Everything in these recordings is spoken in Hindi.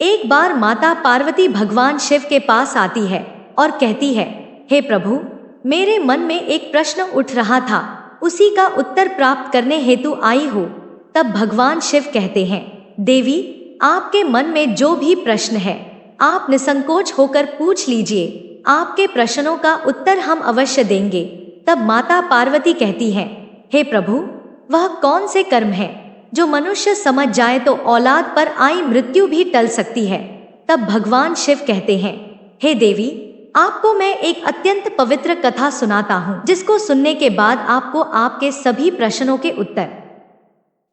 एक बार माता पार्वती भगवान शिव के पास आती है और कहती है, हे प्रभु, मेरे मन में एक प्रश्न उठ रहा था, उसी का उत्तर प्राप्त करने हेतु आई हो। तब भगवान शिव कहते हैं, देवी, आपके मन में जो भी प्रश्न है आप निसंकोच होकर पूछ लीजिए, आपके प्रश्नों का उत्तर हम अवश्य देंगे। तब माता पार्वती कहती हैं, हे प्रभु, वह कौन से कर्म है जो मनुष्य समझ जाए तो औलाद पर आई मृत्यु भी टल सकती है। तब भगवान शिव कहते हैं, हे देवी, आपको मैं एक अत्यंत पवित्र कथा सुनाता हूँ, जिसको सुनने के बाद आपको आपके सभी प्रश्नों के उत्तर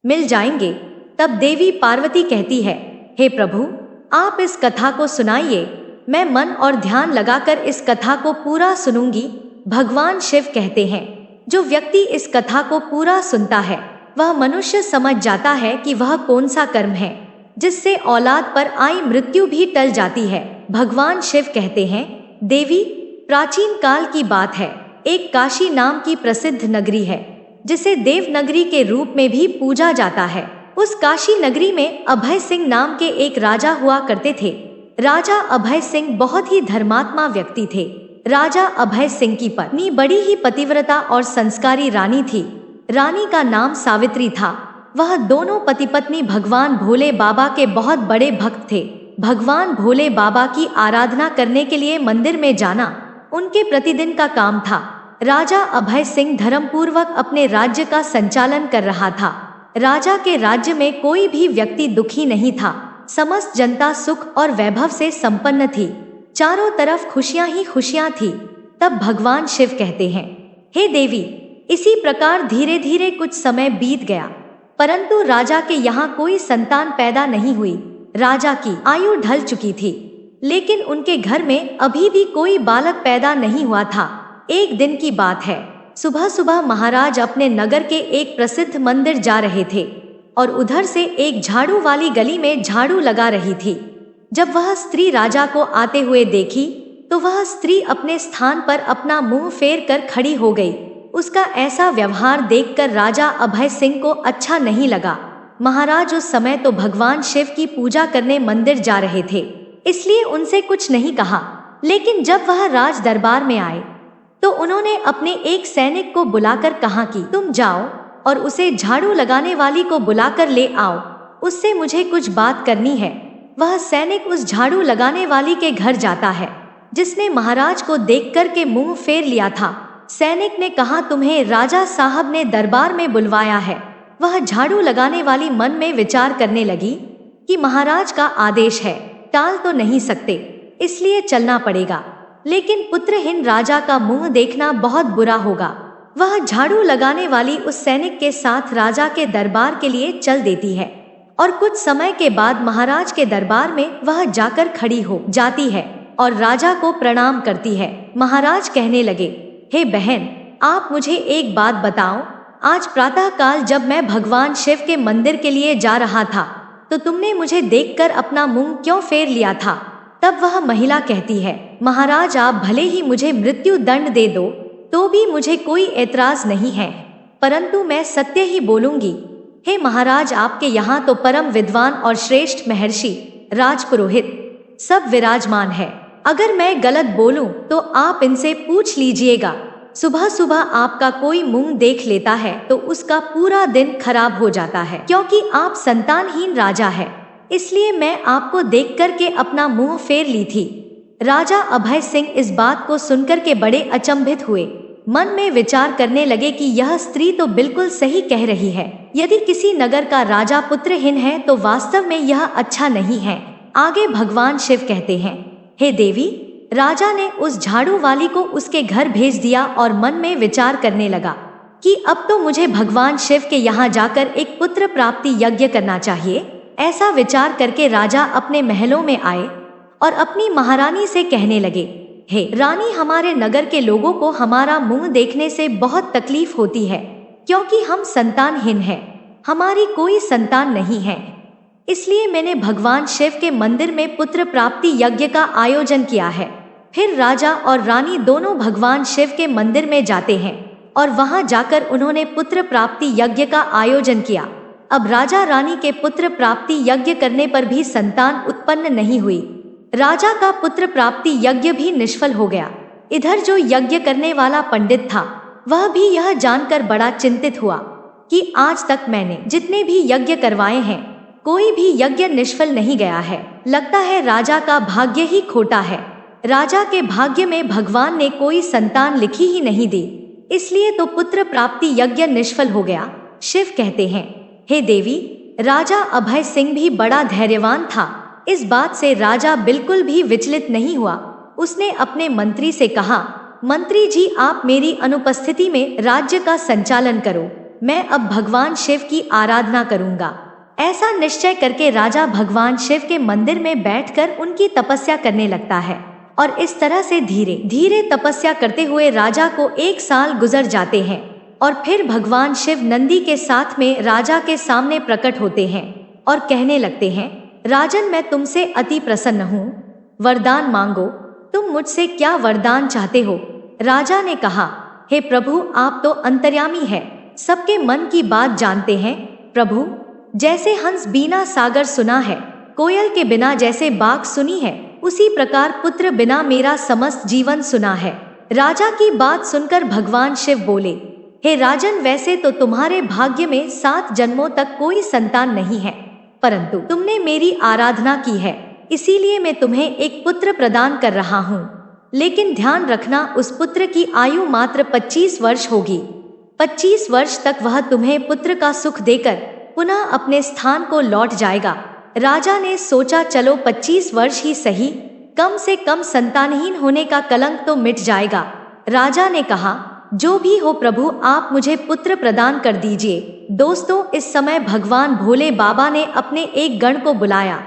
मिल जाएंगे। तब देवी पार्वती कहती है, हे प्रभु, आप इस कथा को सुनाइए, मैं मन और ध्यान लगाकर इस कथा को पूरा सुनूंगी। भगवान शिव कहते हैं, जो व्यक्ति इस कथा को पूरा सुनता है वह मनुष्य समझ जाता है कि वह कौन सा कर्म है जिससे औलाद पर आई मृत्यु भी टल जाती है। भगवान शिव कहते हैं, देवी, प्राचीन काल की बात है, एक काशी नाम की प्रसिद्ध नगरी है जिसे देव नगरी के रूप में भी पूजा जाता है। उस काशी नगरी में अभय सिंह नाम के एक राजा हुआ करते थे। राजा अभय सिंह बहुत ही धर्मात्मा व्यक्ति थे। राजा अभय सिंह की पत्नी बड़ी ही पतिव्रता और संस्कारी रानी थी। रानी का नाम सावित्री था। वह दोनों पति पत्नी भगवान भोले बाबा के बहुत बड़े भक्त थे। भगवान भोले बाबा की आराधना करने के लिए मंदिर में जाना उनके प्रतिदिन का काम था। राजा अभय सिंह धर्मपूर्वक अपने राज्य का संचालन कर रहा था। राजा के राज्य में कोई भी व्यक्ति दुखी नहीं था। समस्त जनता सुख और वैभव से संपन्न थी। चारों तरफ खुशियां ही खुशियां थी। तब भगवान शिव कहते हैं, हे देवी, इसी प्रकार धीरे धीरे कुछ समय बीत गया, परंतु राजा के यहाँ कोई संतान पैदा नहीं हुई। राजा की आयु ढल चुकी थी, लेकिन उनके घर में अभी भी कोई बालक पैदा नहीं हुआ था। एक दिन की बात है, सुबह सुबह महाराज अपने नगर के एक प्रसिद्ध मंदिर जा रहे थे और उधर से एक झाड़ू वाली गली में झाड़ू लगा रही थी। जब वह स्त्री राजा को आते हुए देखी तो वह स्त्री अपने स्थान पर अपना मुंह फेर कर खड़ी हो गई। उसका ऐसा व्यवहार देखकर राजा अभय सिंह को अच्छा नहीं लगा। महाराज उस समय तो भगवान शिव की पूजा करने मंदिर जा रहे थे, इसलिए उनसे कुछ नहीं कहा। लेकिन जब वह राज दरबार में आए तो उन्होंने अपने एक सैनिक को बुलाकर कहा कि तुम जाओ और उसे झाड़ू लगाने वाली को बुलाकर ले आओ, उससे मुझे कुछ बात करनी है। वह सैनिक उस झाड़ू लगाने वाली के घर जाता है, जिसने महाराज को देखकर के मुंह फेर लिया था। सैनिक ने कहा, तुम्हें राजा साहब ने दरबार में बुलवाया है। वह झाड़ू लगाने वाली मन में विचार करने लगी कि महाराज का आदेश है, टाल तो नहीं सकते, इसलिए चलना पड़ेगा। लेकिन पुत्रहीन राजा का मुंह देखना बहुत बुरा होगा। वह झाड़ू लगाने वाली उस सैनिक के साथ राजा के दरबार के लिए चल देती है और कुछ समय के बाद महाराज के दरबार में वह जाकर खड़ी हो जाती है और राजा को प्रणाम करती है। महाराज कहने लगे, हे बहन, आप मुझे एक बात बताओ, आज प्रातः काल जब मैं भगवान शिव के मंदिर के लिए जा रहा था तो तुमने मुझे देखकर अपना मुंह क्यों फेर लिया था? तब वह महिला कहती है, महाराज, आप भले ही मुझे मृत्यु दंड दे दो तो भी मुझे कोई ऐतराज नहीं है, परंतु मैं सत्य ही बोलूंगी। हे महाराज, आपके यहाँ तो परम विद्वान और श्रेष्ठ महर्षि, राजपुरोहित सब विराजमान है। अगर मैं गलत बोलूं तो आप इनसे पूछ लीजिएगा। सुबह सुबह आपका कोई मुंह देख लेता है तो उसका पूरा दिन खराब हो जाता है, क्योंकि आप संतानहीन राजा है, इसलिए मैं आपको देख कर के अपना मुंह फेर ली थी। राजा अभय सिंह इस बात को सुनकर के बड़े अचंभित हुए। मन में विचार करने लगे कि यह स्त्री तो बिल्कुल सही कह रही है। यदि किसी नगर का राजा पुत्रहीन है तो वास्तव में यह अच्छा नहीं है। आगे भगवान शिव कहते हैं, हे देवी, राजा ने उस झाड़ू वाली को उसके घर भेज दिया और मन में विचार करने लगा कि अब तो मुझे भगवान शिव के यहाँ जाकर एक पुत्र प्राप्ति यज्ञ करना चाहिए। ऐसा विचार करके राजा अपने महलों में आए और अपनी महारानी से कहने लगे, हे रानी, हमारे नगर के लोगों को हमारा मुंह देखने से बहुत तकलीफ होती है, क्योंकि हम संतानहीन हैं, हमारी कोई संतान नहीं है। इसलिए मैंने भगवान शिव के मंदिर में पुत्र प्राप्ति यज्ञ का आयोजन किया है। फिर राजा और रानी दोनों भगवान शिव के मंदिर में जाते हैं और वहां जाकर उन्होंने पुत्र प्राप्ति यज्ञ का आयोजन किया। अब राजा रानी के पुत्र प्राप्ति यज्ञ करने पर भी संतान उत्पन्न नहीं हुई। राजा का पुत्र प्राप्ति यज्ञ भी निष्फल हो गया। इधर जो यज्ञ करने वाला पंडित था वह भी यह जानकर बड़ा चिंतित हुआ कि आज तक मैंने जितने भी यज्ञ करवाए हैं कोई भी यज्ञ निष्फल नहीं गया है। लगता है राजा का भाग्य ही खोटा है। राजा के भाग्य में भगवान ने कोई संतान लिखी ही नहीं दी, इसलिए तो पुत्र प्राप्ति यज्ञ निष्फल हो गया। शिव कहते हैं, हे देवी, राजा अभय सिंह भी बड़ा धैर्यवान था। इस बात से राजा बिल्कुल भी विचलित नहीं हुआ। उसने अपने मंत्री से कहा, मंत्री जी, आप मेरी अनुपस्थिति में राज्य का संचालन करो। मैं अब भगवान शिव की आराधना करूंगा। ऐसा निश्चय करके राजा भगवान शिव के मंदिर में बैठकर उनकी तपस्या करने लगता है और इस तरह से धीरे धीरे तपस्या करते हुए राजा को 1 साल गुजर जाते हैं और फिर भगवान शिव नंदी के साथ में राजा के सामने प्रकट होते हैं और कहने लगते हैं, राजन, मैं तुमसे अति प्रसन्न हूँ, वरदान मांगो। तुम मुझसे क्या वरदान चाहते हो? राजा ने कहा, हे प्रभु, आप तो अंतर्यामी है, सबके मन की बात जानते हैं। प्रभु, जैसे हंस बिना सागर सुना है, कोयल के बिना जैसे बाग सुनी है, उसी प्रकार पुत्र बिना मेरा समस्त जीवन सुना है। राजा की बात सुनकर भगवान शिव बोले, हे राजन, वैसे तो तुम्हारे भाग्य में 7 जन्मों तक कोई संतान नहीं है, परंतु तुमने मेरी आराधना की है, इसीलिए मैं तुम्हें एक पुत्र प्रदान कर रहा हूँ। लेकिन ध्यान रखना, उस पुत्र की आयु मात्र 25 वर्ष होगी। 25 वर्ष तक वह तुम्हें पुत्र का सुख देकर पुनः अपने स्थान को लौट जाएगा। राजा ने सोचा, चलो 25 वर्ष ही सही, कम से कम संतानहीन होने का कलंक तो मिट जाएगा। राजा ने कहा, जो भी हो प्रभु, आप मुझे पुत्र प्रदान कर दीजिए। दोस्तों, इस समय भगवान भोले बाबा ने अपने एक गण को बुलाया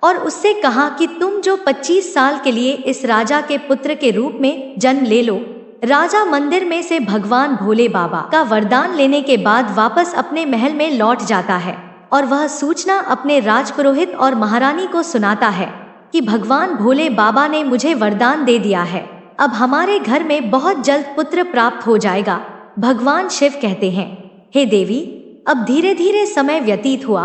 और उससे कहा कि तुम जो 25 साल के लिए इस राजा के पुत्र के रूप में जन्म ले लो। राजा मंदिर में से भगवान भोले बाबा का वरदान लेने के बाद वापस अपने महल में लौट जाता है और वह सूचना अपने राजपुरोहित और महारानी को सुनाता है कि भगवान भोले बाबा ने मुझे वरदान दे दिया है, अब हमारे घर में बहुत जल्द पुत्र प्राप्त हो जाएगा। भगवान शिव कहते हैं, हे देवी, अब धीरे धीरे समय व्यतीत हुआ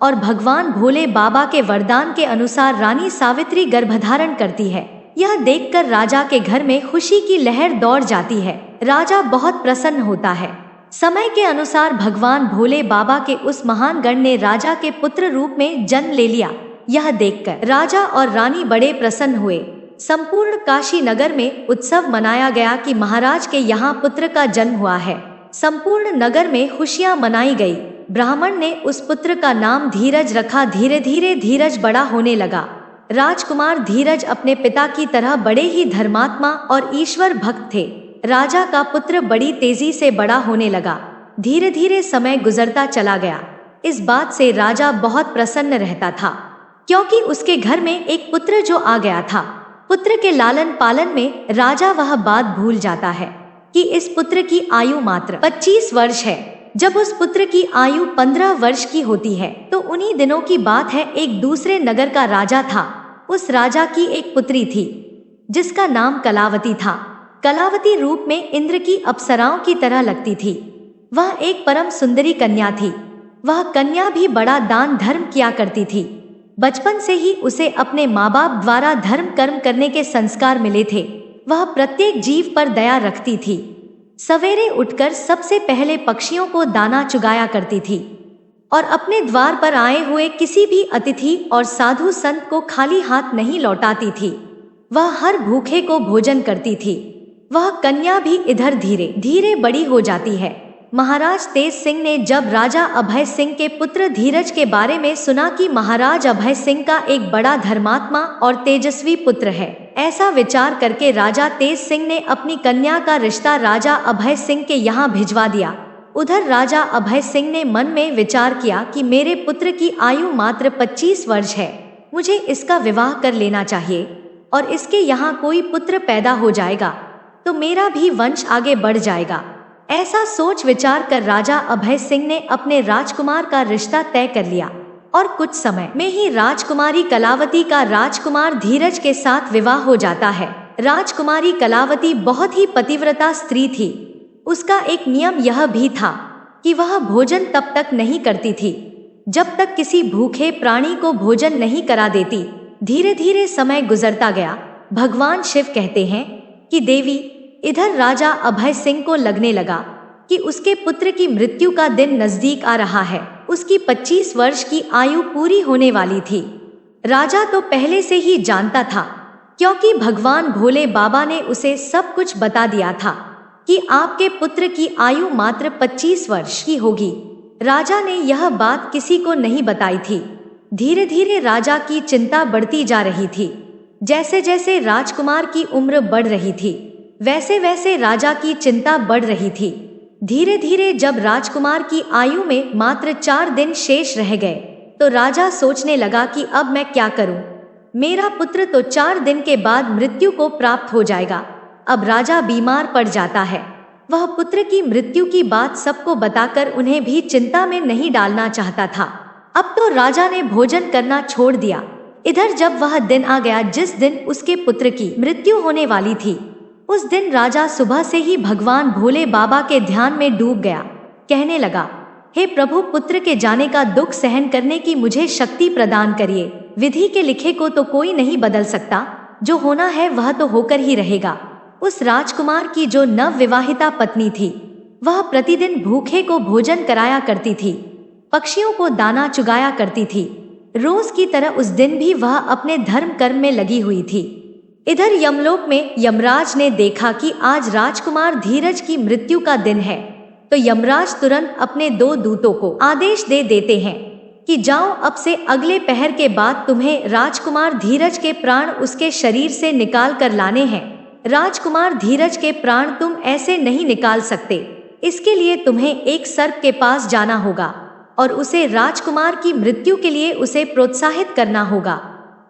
और भगवान भोले बाबा के वरदान के अनुसार रानी सावित्री गर्भधारण करती है। यह देखकर राजा के घर में खुशी की लहर दौड़ जाती है। राजा बहुत प्रसन्न होता है। समय के अनुसार भगवान भोले बाबा के उस महान गण ने राजा के पुत्र रूप में जन्म ले लिया। यह देखकर राजा और रानी बड़े प्रसन्न हुए। संपूर्ण काशी नगर में उत्सव मनाया गया कि महाराज के यहाँ पुत्र का जन्म हुआ है। संपूर्ण नगर में खुशियां मनाई गई। ब्राह्मण ने उस पुत्र का नाम धीरज रखा। धीरे धीरे धीरज बड़ा होने लगा। राजकुमार धीरज अपने पिता की तरह बड़े ही धर्मात्मा और ईश्वर भक्त थे। राजा का पुत्र बड़ी तेजी से बड़ा होने लगा। धीरे धीरे समय गुजरता चला गया। इस बात से राजा बहुत प्रसन्न रहता था, क्योंकि उसके घर में एक पुत्र जो आ गया था। पुत्र के लालन पालन में राजा वह बात भूल जाता है कि इस पुत्र की आयु मात्र 25 वर्ष है। जब उस पुत्र की आयु 15 वर्ष की होती है तो उन्हीं दिनों की बात है, एक दूसरे नगर का राजा था। उस राजा की एक पुत्री थी जिसका नाम कलावती था। कलावती रूप में इंद्र की अप्सराओं की तरह लगती थी। वह एक परम सुंदरी कन्या थी। वह कन्या भी बड़ा दान धर्म किया करती थी। बचपन से ही उसे अपने माँ बाप द्वारा धर्म कर्म करने के संस्कार मिले थे। वह प्रत्येक जीव पर दया रखती थी। सवेरे उठकर सबसे पहले पक्षियों को दाना चुगाया करती थी और अपने द्वार पर आए हुए किसी भी अतिथि और साधु संत को खाली हाथ नहीं लौटाती थी। वह हर भूखे को भोजन करती थी। वह कन्या भी इधर धीरे धीरे बड़ी हो जाती है। महाराज तेज सिंह ने जब राजा अभय सिंह के पुत्र धीरज के बारे में सुना कि महाराज अभय सिंह का एक बड़ा धर्मात्मा और तेजस्वी पुत्र है, ऐसा विचार करके राजा तेज सिंह ने अपनी कन्या का रिश्ता राजा अभय सिंह के यहाँ भिजवा दिया। उधर राजा अभय सिंह ने मन में विचार किया कि मेरे पुत्र की आयु मात्र 25 वर्ष है, मुझे इसका विवाह कर लेना चाहिए और इसके यहाँ कोई पुत्र पैदा हो जाएगा तो मेरा भी वंश आगे बढ़ जाएगा। ऐसा सोच विचार कर राजा अभय सिंह ने अपने राजकुमार का रिश्ता तय कर लिया और कुछ समय में ही राजकुमारी कलावती का राजकुमार धीरज के साथ विवाह हो जाता है। राजकुमारी कलावती बहुत ही पतिव्रता स्त्री थी। उसका एक नियम यह भी था कि वह भोजन तब तक नहीं करती थी जब तक किसी भूखे प्राणी को भोजन नहीं करा देती। धीरे धीरे समय गुजरता गया। भगवान शिव कहते हैं कि देवी, इधर राजा अभय सिंह को लगने लगा कि उसके पुत्र की मृत्यु का दिन नजदीक आ रहा है। उसकी 25 वर्ष की आयु पूरी होने वाली थी। राजा तो पहले से ही जानता था, क्योंकि भगवान भोले बाबा ने उसे सब कुछ बता दिया था कि आपके पुत्र की आयु मात्र 25 वर्ष की होगी। राजा ने यह बात किसी को नहीं बताई थी। धीरे धीरे राजा की चिंता बढ़ती जा रही थी। जैसे जैसे राजकुमार की उम्र बढ़ रही थी, वैसे वैसे राजा की चिंता बढ़ रही थी। धीरे धीरे जब राजकुमार की आयु में मात्र 4 दिन शेष रह गए, तो राजा सोचने लगा कि अब मैं क्या करूं? मेरा पुत्र तो 4 दिन के बाद मृत्यु को प्राप्त हो जाएगा। अब राजा बीमार पड़ जाता है। वह पुत्र की मृत्यु की बात सबको बताकर उन्हें भी चिंता में नहीं डालना चाहता था। अब तो राजा ने भोजन करना छोड़ दिया। इधर जब वह दिन आ गया जिस दिन उसके पुत्र की मृत्यु होने वाली थी, उस दिन राजा सुबह से ही भगवान भोले बाबा के ध्यान में डूब गया। कहने लगा, हे प्रभु, पुत्र के जाने का दुख सहन करने की मुझे शक्ति प्रदान करिए। विधि के लिखे को तो कोई नहीं बदल सकता। जो होना है वह तो होकर ही रहेगा। उस राजकुमार की जो नवविवाहिता पत्नी थी, वह प्रतिदिन भूखे को भोजन कराया करती थी, पक्षियों को दाना चुगाया करती थी। रोज की तरह उस दिन भी वह अपने धर्म कर्म में लगी हुई थी। इधर यमलोक में यमराज ने देखा कि आज राजकुमार धीरज की मृत्यु का दिन है, तो यमराज तुरंत अपने 2 दूतों को आदेश दे देते हैं कि जाओ, अब से अगले पहर के बाद तुम्हें राजकुमार धीरज के प्राण उसके शरीर से निकाल कर लाने हैं। राजकुमार धीरज के प्राण तुम ऐसे नहीं निकाल सकते। इसके लिए तुम्हें एक सर्प के पास जाना होगा और उसे राजकुमार की मृत्यु के लिए उसे प्रोत्साहित करना होगा,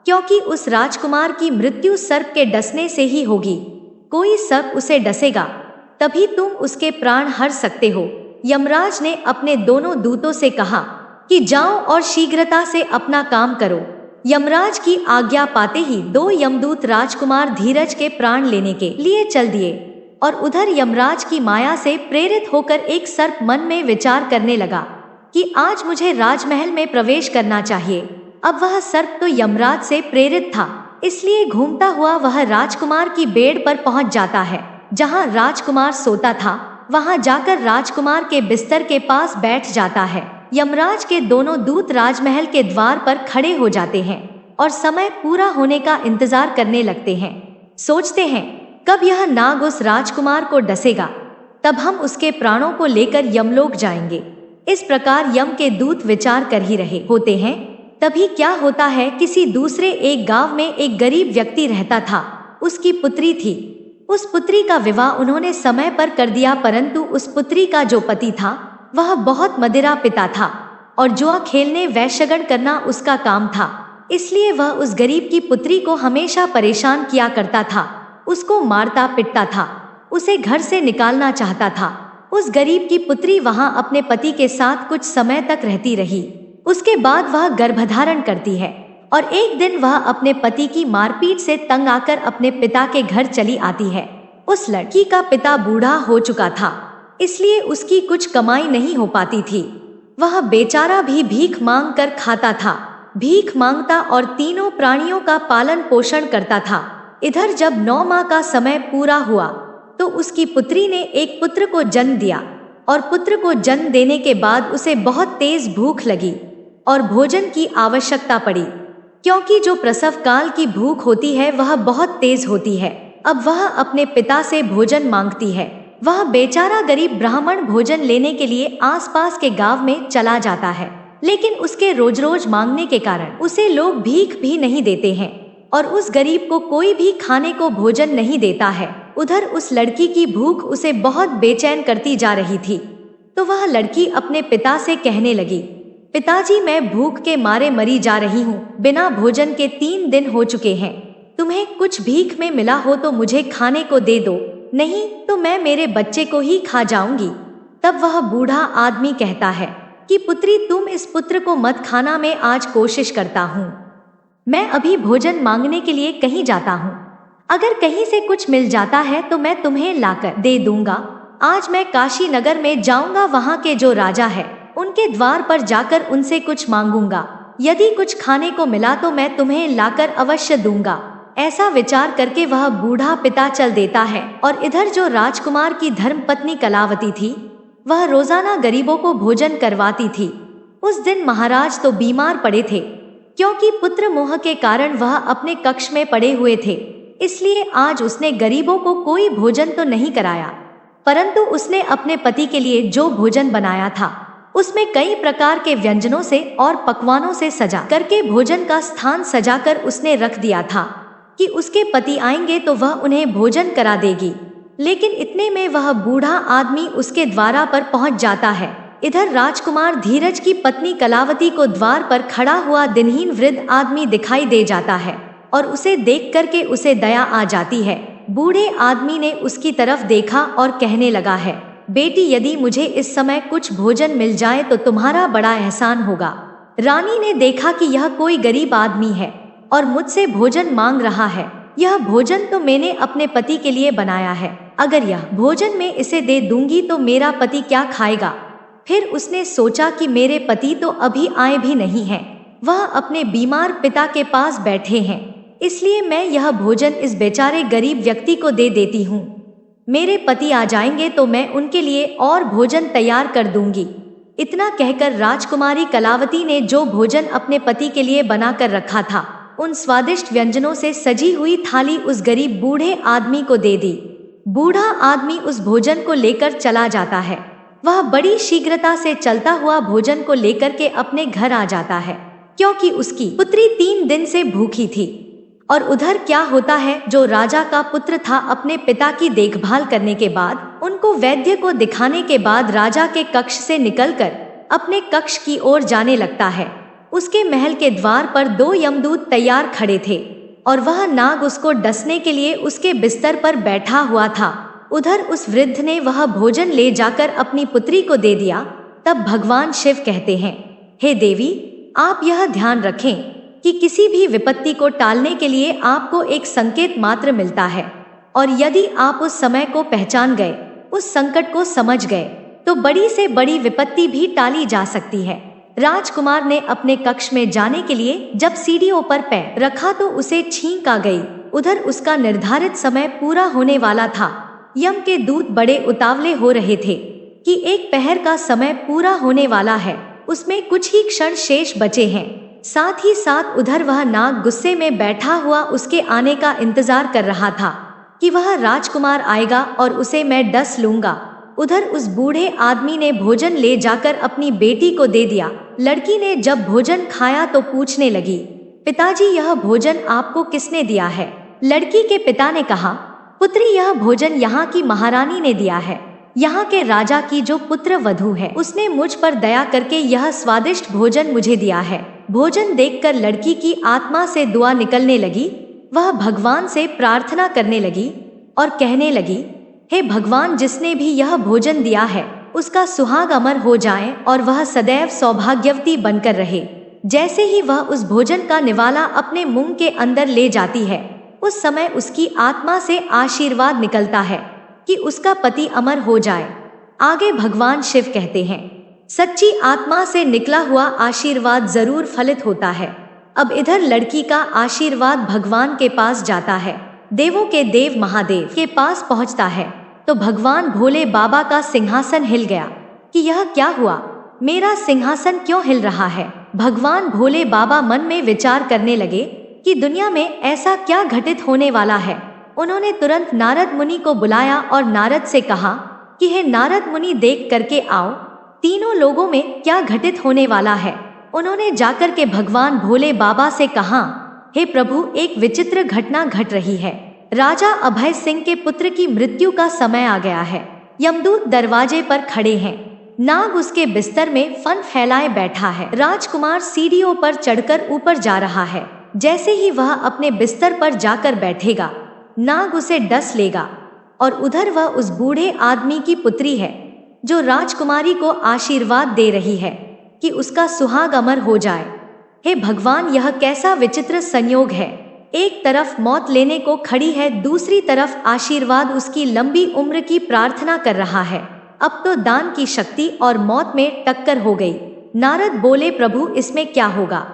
क्योंकि उस राजकुमार की मृत्यु सर्प के डसने से ही होगी। कोई सर्प उसे डसेगा, तभी तुम उसके प्राण हर सकते हो। यमराज ने अपने दोनों दूतों से कहा कि जाओ और शीघ्रता से अपना काम करो। यमराज की आज्ञा पाते ही 2 यमदूत राजकुमार धीरज के प्राण लेने के लिए चल दिए। और उधर यमराज की माया से प्रेरित होकर एक सर्प मन में विचार करने लगा कि आज मुझे राजमहल में प्रवेश करना चाहिए। अब वह सर्प तो यमराज से प्रेरित था, इसलिए घूमता हुआ वह राजकुमार की बेड़ पर पहुंच जाता है। जहां राजकुमार सोता था, वहां जाकर राजकुमार के बिस्तर के पास बैठ जाता है। यमराज के दोनों दूत राजमहल के द्वार पर खड़े हो जाते हैं और समय पूरा होने का इंतजार करने लगते हैं। सोचते हैं, कब यह नाग उस राजकुमार को डसेगा, तब हम उसके प्राणों को लेकर यमलोक जाएंगे। इस प्रकार यम के दूत विचार कर ही रहे होते हैं। तभी क्या होता है, किसी दूसरे एक गांव में एक गरीब व्यक्ति रहता था। उसकी पुत्री थी। उस पुत्री का विवाह उन्होंने समय पर कर दिया, परंतु उस पुत्री का जो पति था वह बहुत मदिरा पिता था और जुआ खेलने वैश्यगण करना उसका काम था। इसलिए वह उस गरीब की पुत्री को हमेशा परेशान किया करता था, उसको मारता पिटता था, उसे घर से निकालना चाहता था। उस गरीब की पुत्री वहां अपने पति के साथ कुछ समय तक रहती रही। उसके बाद वह गर्भधारण करती है और एक दिन वह अपने पति की मारपीट से तंग आकर अपने पिता के घर चली आती है। उस लड़की का पिता बूढ़ा हो चुका था, इसलिए उसकी कुछ कमाई नहीं हो पाती थी। वह बेचारा भी भीख मांग कर खाता था, भीख मांगता और तीनों प्राणियों का पालन पोषण करता था। इधर जब 9 माह का समय पूरा हुआ तो उसकी पुत्री ने एक पुत्र को जन्म दिया और पुत्र को जन्म देने के बाद उसे बहुत तेज भूख लगी और भोजन की आवश्यकता पड़ी, क्योंकि जो प्रसव काल की भूख होती है वह बहुत तेज होती है। अब वह अपने पिता से भोजन मांगती है। वह बेचारा गरीब ब्राह्मण भोजन लेने के लिए आसपास के गांव में चला जाता है, लेकिन उसके रोज रोज मांगने के कारण उसे लोग भीख भी नहीं देते हैं और उस गरीब को कोई भी खाने को भोजन नहीं देता है। उधर उस लड़की की भूख उसे बहुत बेचैन करती जा रही थी। तो वह लड़की अपने पिता से कहने लगी, पिताजी, मैं भूख के मारे मरी जा रही हूँ। बिना भोजन के 3 दिन हो चुके हैं। तुम्हें कुछ भीख में मिला हो तो मुझे खाने को दे दो, नहीं तो मैं मेरे बच्चे को ही खा जाऊंगी। तब वह बूढ़ा आदमी कहता है कि पुत्री, तुम इस पुत्र को मत खाना, मैं आज कोशिश करता हूँ। मैं अभी भोजन मांगने के लिए कहीं जाता हूँ। अगर कहीं से कुछ मिल जाता है तो मैं तुम्हें लाकर दे दूंगा। आज मैं काशी नगर में जाऊंगा, वहाँ के जो राजा है उनके उनके द्वार पर जाकर उनसे कुछ मांगूंगा। यदि कुछ खाने को मिला तो मैं तुम्हें लाकर अवश्य दूंगा। ऐसा विचार करके वह बूढ़ा पिता चल देता है और इधर जो राजकुमार की धर्मपत्नी कलावती थी, वह रोजाना गरीबों को भोजन करवाती थी। उस दिन महाराज तो बीमार पड़े थे, क्योंकि पुत्र मोह के कारण वह अपने कक्ष में पड़े हुए थे। इसलिए आज उसने गरीबों को कोई भोजन तो नहीं कराया, परंतु उसने अपने पति के लिए जो भोजन बनाया था उसमें कई प्रकार के व्यंजनों से और पकवानों से सजा करके भोजन का स्थान सजाकर उसने रख दिया था कि उसके पति आएंगे तो वह उन्हें भोजन करा देगी। लेकिन इतने में वह बूढ़ा आदमी उसके द्वारा पर पहुंच जाता है। इधर राजकुमार धीरज की पत्नी कलावती को द्वार पर खड़ा हुआ दिनहीन वृद्ध आदमी दिखाई दे जाता है और उसे देख करके उसे दया आ जाती है। बूढ़े आदमी ने उसकी तरफ देखा और कहने लगा है, बेटी, यदि मुझे इस समय कुछ भोजन मिल जाए तो तुम्हारा बड़ा एहसान होगा। रानी ने देखा कि यह कोई गरीब आदमी है और मुझसे भोजन मांग रहा है। यह भोजन तो मैंने अपने पति के लिए बनाया है, अगर यह भोजन मैं इसे दे दूंगी तो मेरा पति क्या खाएगा। फिर उसने सोचा कि मेरे पति तो अभी आए भी नहीं हैं, वह अपने बीमार पिता के पास बैठे हैं, इसलिए मैं यह भोजन इस बेचारे गरीब व्यक्ति को दे देती हूँ। मेरे पति आ जाएंगे तो मैं उनके लिए और भोजन तैयार कर दूंगी। इतना कहकर राजकुमारी कलावती ने जो भोजन अपने पति के लिए बनाकर रखा था, उन स्वादिष्ट व्यंजनों से सजी हुई थाली उस गरीब बूढ़े आदमी को दे दी। बूढ़ा आदमी उस भोजन को लेकर चला जाता है। वह बड़ी शीघ्रता से चलता हुआ भोजन को लेकर के अपने घर आ जाता है, क्योंकि उसकी पुत्री 3 दिन से भूखी थी। और उधर क्या होता है, जो राजा का पुत्र था, अपने पिता की देखभाल करने के बाद, उनको वैद्य को दिखाने के बाद राजा के कक्ष से निकलकर अपने कक्ष की ओर जाने लगता है। उसके महल के द्वार पर 2 यमदूत तैयार खड़े थे और वह नाग उसको डसने के लिए उसके बिस्तर पर बैठा हुआ था। उधर उस वृद्ध ने वह भोजन ले जाकर अपनी पुत्री को दे दिया। तब भगवान शिव कहते हैं, हे देवी, आप यह ध्यान रखें कि किसी भी विपत्ति को टालने के लिए आपको एक संकेत मात्र मिलता है, और यदि आप उस समय को पहचान गए, उस संकट को समझ गए, तो बड़ी से बड़ी विपत्ति भी टाली जा सकती है। राजकुमार ने अपने कक्ष में जाने के लिए जब सीढ़ियों पर पैर रखा तो उसे छींक आ गई। उधर उसका निर्धारित समय पूरा होने वाला था। यम के दूत बड़े उतावले हो रहे थे कि 1 पहर का समय पूरा होने वाला है, उसमें कुछ ही क्षण शेष बचे हैं। साथ ही साथ उधर वह नाग गुस्से में बैठा हुआ उसके आने का इंतजार कर रहा था कि वह राजकुमार आएगा और उसे मैं डस लूंगा। उधर उस बूढ़े आदमी ने भोजन ले जाकर अपनी बेटी को दे दिया। लड़की ने जब भोजन खाया तो पूछने लगी, पिताजी, यह भोजन आपको किसने दिया है? लड़की के पिता ने कहा, पुत्री, यह भोजन यहाँ की महारानी ने दिया है। यहाँ के राजा की जो पुत्र वधू है, उसने मुझ पर दया करके यह स्वादिष्ट भोजन मुझे दिया है। भोजन देखकर लड़की की आत्मा से दुआ निकलने लगी। वह भगवान से प्रार्थना करने लगी और कहने लगी, हे भगवान, जिसने भी यह भोजन दिया है उसका सुहाग अमर हो जाए और वह सदैव सौभाग्यवती बनकर रहे। जैसे ही वह उस भोजन का निवाला अपने मुंह के अंदर ले जाती है, उस समय उसकी आत्मा से आशीर्वाद निकलता है कि उसका पति अमर हो जाए। आगे भगवान शिव कहते हैं, सच्ची आत्मा से निकला हुआ आशीर्वाद जरूर फलित होता है। अब इधर लड़की का आशीर्वाद भगवान के पास जाता है, देवों के देव महादेव के पास पहुंचता है। तो भगवान भोले बाबा का सिंहासन हिल गया कि यह क्या हुआ, मेरा सिंहासन क्यों हिल रहा है। भगवान भोले बाबा मन में विचार करने लगे कि दुनिया में ऐसा क्या घटित होने वाला है। उन्होंने तुरंत नारद मुनि को बुलाया और नारद से कहा कि हे नारद मुनि, देख करके आओ, तीनों लोगों में क्या घटित होने वाला है। उन्होंने जाकर के भगवान भोले बाबा से कहा, हे प्रभु, एक विचित्र घटना घट रही है। राजा अभय सिंह के पुत्र की मृत्यु का समय आ गया है। यमदूत दरवाजे पर खड़े हैं। नाग उसके बिस्तर में फन फैलाए बैठा है। राजकुमार सीढ़ियों पर चढ़कर ऊपर जा रहा है। जैसे ही वह अपने बिस्तर पर जाकर बैठेगा, नाग उसे डस लेगा। और उधर वह उस बूढ़े आदमी की पुत्री है जो राजकुमारी को आशीर्वाद दे रही है कि उसका सुहाग अमर हो जाए। हे भगवान, यह कैसा विचित्र संयोग है। एक तरफ मौत लेने को खड़ी है, दूसरी तरफ आशीर्वाद उसकी लंबी उम्र की प्रार्थना कर रहा है। अब तो दान की शक्ति और मौत में टक्कर हो गई। नारद बोले, प्रभु इसमें क्या होगा?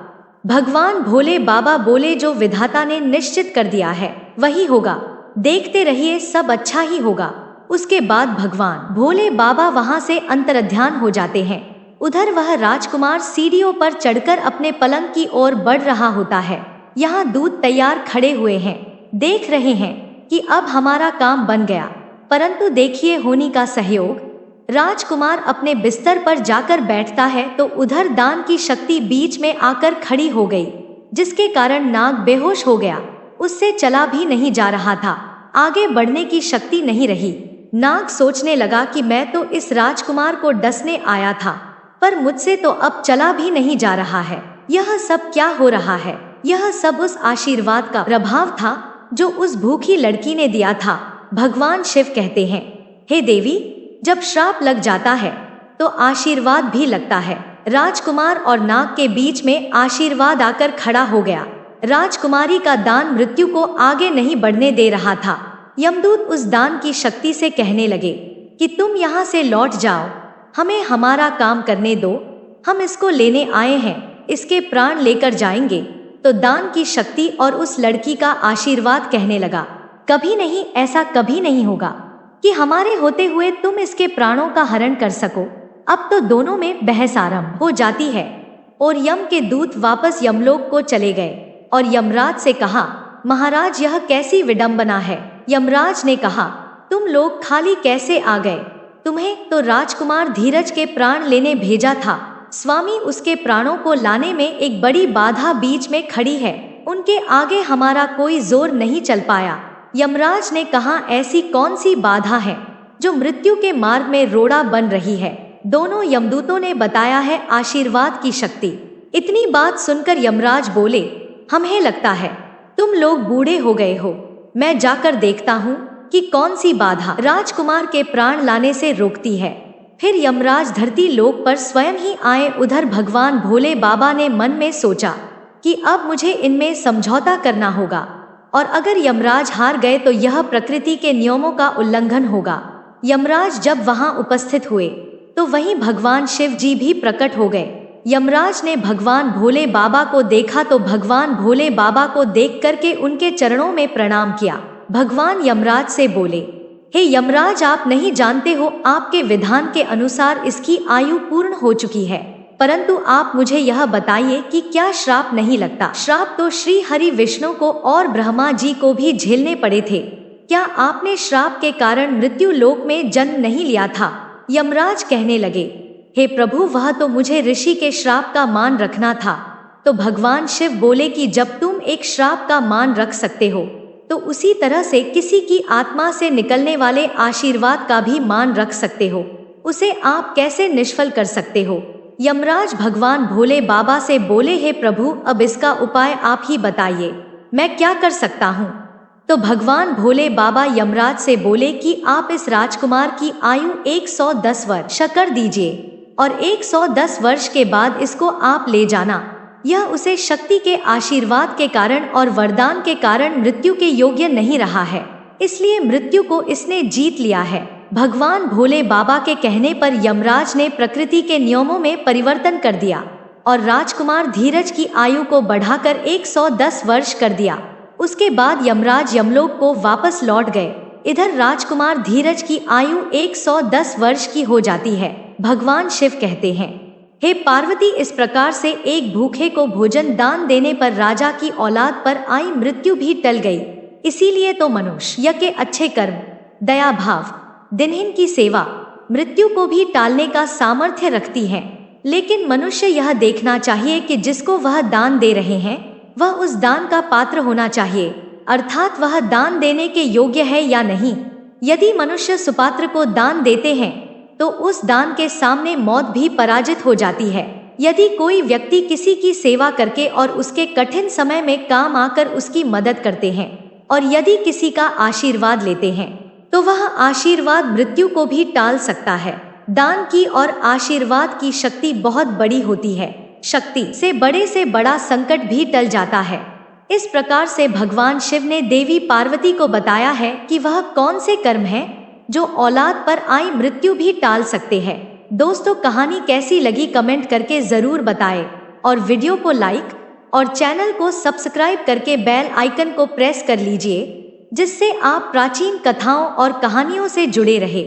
भगवान भोले बाबा बोले, जो विधाता ने निश्चित कर दिया है वही होगा, देखते रहिए सब अच्छा ही होगा। उसके बाद भगवान भोले बाबा वहां से अंतर्ध्यान हो जाते हैं। उधर वह राजकुमार सीढ़ियों पर चढ़कर अपने पलंग की ओर बढ़ रहा होता है। यहाँ दूत तैयार खड़े हुए हैं, देख रहे हैं कि अब हमारा काम बन गया। परंतु देखिए होनी का सहयोग। राजकुमार अपने बिस्तर पर जाकर बैठता है तो उधर दान की शक्ति बीच में आकर खड़ी हो गई, जिसके कारण नाग बेहोश हो गया। उससे चला भी नहीं जा रहा था, आगे बढ़ने की शक्ति नहीं रही। नाग सोचने लगा कि मैं तो इस राजकुमार को डसने आया था, पर मुझसे तो अब चला भी नहीं जा रहा है। यह सब क्या हो रहा है? यह सब उस आशीर्वाद का प्रभाव था जो उस भूखी लड़की ने दिया था। भगवान शिव कहते हैं, हे देवी, जब श्राप लग जाता है तो आशीर्वाद भी लगता है। राजकुमार और नाग के बीच में आशीर्वाद आकर खड़ा हो गया। राजकुमारी का दान मृत्यु को आगे नहीं बढ़ने दे रहा था। यमदूत उस दान की शक्ति से कहने लगे कि तुम यहाँ से लौट जाओ, हमें हमारा काम करने दो, हम इसको लेने आए हैं, इसके प्राण लेकर जाएंगे। तो दान की शक्ति और उस लड़की का आशीर्वाद कहने लगा, कभी नहीं, ऐसा कभी नहीं होगा कि हमारे होते हुए तुम इसके प्राणों का हरण कर सको। अब तो दोनों में बहस आरंभ हो जाती है और यम के दूत वापस यमलोक को चले गए और यमराज से कहा, महाराज यह कैसी विडंबना है। यमराज ने कहा, तुम लोग खाली कैसे आ गए? तुम्हें तो राजकुमार धीरज के प्राण लेने भेजा था। स्वामी, उसके प्राणों को लाने में एक बड़ी बाधा बीच में खड़ी है, उनके आगे हमारा कोई जोर नहीं चल पाया। यमराज ने कहा, ऐसी कौन सी बाधा है जो मृत्यु के मार्ग में रोड़ा बन रही है? दोनों यमदूतों ने बताया है, आशीर्वाद की शक्ति। इतनी बात सुनकर यमराज बोले, हमें लगता है तुम लोग बूढ़े हो गए हो, मैं जाकर देखता हूँ कि कौन सी बाधा राजकुमार के प्राण लाने से रोकती है। फिर यमराज धरती लोक पर स्वयं ही आए। उधर भगवान भोले बाबा ने मन में सोचा कि अब मुझे इनमें समझौता करना होगा, और अगर यमराज हार गए तो यह प्रकृति के नियमों का उल्लंघन होगा। यमराज जब वहां उपस्थित हुए तो वहीं भगवान शिव जी भी प्रकट हो गए। यमराज ने भगवान भोले बाबा को देखा तो भगवान भोले बाबा को देख करके उनके चरणों में प्रणाम किया। भगवान यमराज से बोले, हे यमराज, आप नहीं जानते हो, आपके विधान के अनुसार इसकी आयु पूर्ण हो चुकी है, परंतु आप मुझे यह बताइए कि क्या श्राप नहीं लगता? श्राप तो श्री हरि विष्णु को और ब्रह्मा जी को भी झेलने पड़े थे। क्या आपने श्राप के कारण मृत्यु लोक में जन्म नहीं लिया था? यमराज कहने लगे, हे प्रभु, वह तो मुझे ऋषि के श्राप का मान रखना था। तो भगवान शिव बोले कि जब तुम एक श्राप का मान रख सकते हो तो उसी तरह से किसी की आत्मा से निकलने वाले आशीर्वाद का भी मान रख सकते हो। उसे आप कैसे निष्फल कर सकते हो? यमराज भगवान भोले बाबा से बोले, हे प्रभु, अब इसका उपाय आप ही बताइए, मैं क्या कर सकता हूँ? तो भगवान भोले बाबा यमराज से बोले कि आप इस राजकुमार की आयु 110 वर्ष कर दीजिए और 110 वर्ष के बाद इसको आप ले जाना। यह उसे शक्ति के आशीर्वाद के कारण और वरदान के कारण मृत्यु के योग्य नहीं रहा है, इसलिए मृत्यु को इसने जीत लिया है। भगवान भोले बाबा के कहने पर यमराज ने प्रकृति के नियमों में परिवर्तन कर दिया और राजकुमार धीरज की आयु को बढ़ाकर 110 वर्ष कर दिया। उसके बाद यमराज यमलोक को वापस लौट गए। इधर राजकुमार धीरज की आयु 110 वर्ष की हो जाती है। भगवान शिव कहते हैं, हे पार्वती, इस प्रकार से एक भूखे को भोजन दान देने पर राजा की औलाद पर आई मृत्यु भी टल गई। इसीलिए तो मनुष्य के अच्छे कर्म, दया भाव, दिनहीन की सेवा मृत्यु को भी टालने का सामर्थ्य रखती है। लेकिन मनुष्य यह देखना चाहिए कि जिसको वह दान दे रहे हैं वह उस दान का पात्र होना चाहिए, अर्थात वह दान देने के योग्य है या नहीं। यदि मनुष्य सुपात्र को दान देते हैं तो उस दान के सामने मौत भी पराजित हो जाती है। यदि कोई व्यक्ति किसी की सेवा करके और उसके कठिन समय में काम आकर उसकी मदद करते हैं और यदि किसी का आशीर्वाद लेते हैं तो वह आशीर्वाद मृत्यु को भी टाल सकता है। दान की और आशीर्वाद की शक्ति बहुत बड़ी होती है। शक्ति से बड़ा संकट भी टल जाता है। इस प्रकार से भगवान शिव ने देवी पार्वती को बताया है कि वह कौन से कर्म हैं जो औलाद पर आई मृत्यु भी टाल सकते हैं। दोस्तों, कहानी कैसी लगी कमेंट करके जरूर बताएं और वीडियो को लाइक और चैनल को सब्सक्राइब करके बेल आइकन को प्रेस कर लीजिए, जिससे आप प्राचीन कथाओं और कहानियों से जुड़े रहे।